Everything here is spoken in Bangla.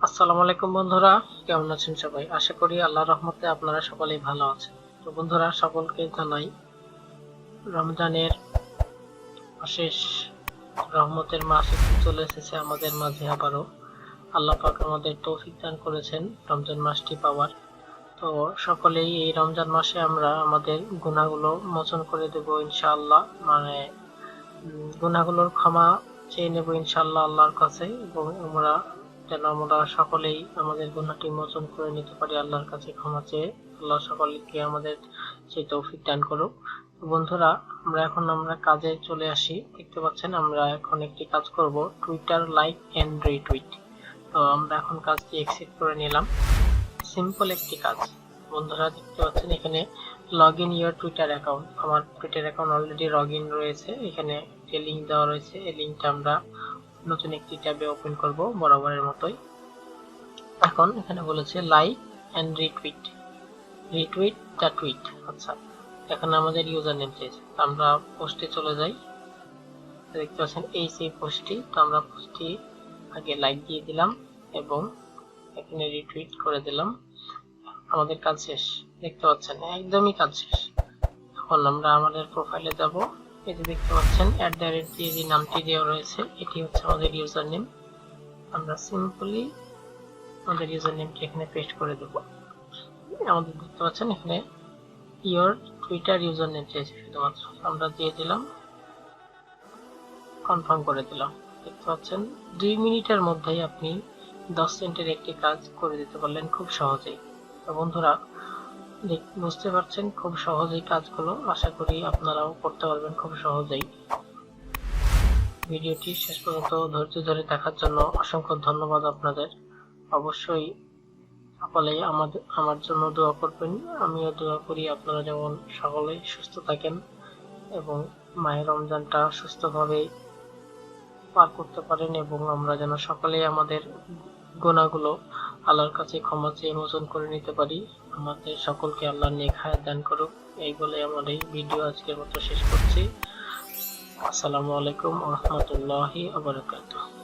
আসসালামু আলাইকুম বন্ধুরা, কেমন আছেন সবাই? আশা করি আল্লাহর রহমতে আপনারা সকলেই ভালো আছেন। তো বন্ধুরা, সকলকে জানাই রমজানের অশেষ রহমতের মাস চলে এসেছে আমাদের মাঝে। আবারও আল্লাহ পাক আমাদের তৌফিক দান করেছেন রমজান মাসটি পাওয়ার। তো সকলেই এই রমজান মাসে আমরা আমাদের গুনাহগুলো মোচন করে দেব ইনশাআল্লাহ। মানে গুনাহগুলোর ক্ষমা চেয়ে নেব ইনশাআল্লাহ আল্লাহর কাছে, এবং আমরা সকলেই আমাদের গুনাহটি মোচন করে নিতে পারি আল্লাহর কাছে ক্ষমা চেয়ে। আল্লাহ সকলকে আমাদের সেই তৌফিক দান করুক। বন্ধুরা, আমরা কাজে চলে আসি। দেখতে পাচ্ছেন আমরা এখন একটি কাজ করব, টুইটার লাইক এন্ড রিটুইট। তো আমরা এখন কাজটি এক্সিট করে নিলাম। সিম্পল একটি কাজ। বন্ধুরা দেখতে পাচ্ছেন এখানে log in your Twitter account. আমার Twitter account already log in রয়েছে। এখানে একটি লিঙ্ক দেওয়া রয়েছে। এই লিঙ্কটা আমরা নতুন একটি ট্যাবে ওপেন করব বরাবরের মতোই। এখন এখানে বলেছে like and retweet, retweet the tweet. আচ্ছা, এখানে আমাদের ইউজার নেম চেয়েছে। আমরা পোস্টে চলে যাই। দেখতে পাচ্ছেন এই সেই পোস্টটি। তো আমরা পোস্টটি আগে লাইক দিয়ে দিলাম এবং এখানে রিটুইট করে দিলাম। আমাদের কাজ শেষ। দেখতে পাচ্ছেন একদমই কাজ শেষ। এখন আমরা আমাদের প্রোফাইলে যাব। এই যে দেখতে পাচ্ছেন @ দিয়ে যে নামটি দেওয়া রয়েছে, এটি হচ্ছে আমাদের ইউজার নেম। আমরা সিম্পলি আমাদের ইউজার নেমটি এখানে পেস্ট করে দেব। আমাদের দেখতে পাচ্ছেন এখানে ইওর টুইটার ইউজার নেম চেয়েছে শুধুমাত্র। আমরা দিয়ে দিলাম, কনফার্ম করে দিলাম। দেখতে পাচ্ছেন 2 মিনিটের মধ্যেই আপনি 10 সেন্টের একটি কাজ করে দিতে পারলেন খুব সহজেই। তো বন্ধুরা, বুঝতে পারছেন খুব সহজেই কাজগুলো। আশা করি আপনারাও করতে পারবেন খুব সহজেই। ভিডিওটি শেষ পর্যন্ত ধৈর্য ধরে দেখার জন্য অসংখ্য ধন্যবাদ আপনাদের। অবশ্যই সকলেই আমার জন্য দোয়া করবেন। আমিও দোয়া করি আপনারা যেমন সকলেই সুস্থ থাকেন এবং মাহে রমজানটা সুস্থভাবে পার করতে পারেন, এবং আমরা যেন সকলেই আমাদের গুনাহগুলো আল্লাহর কাছে ক্ষমা চেয়ে মোচন করে নিতে পারি। আমাদের সকলকে আল্লাহ নেক হায়াত দান করুক। এই বলে আমার এই ভিডিও আজকের মতো শেষ করছি। আসসালামু আলাইকুম ওয়া রাহমাতুল্লাহি ওয়া বারাকাতুহু।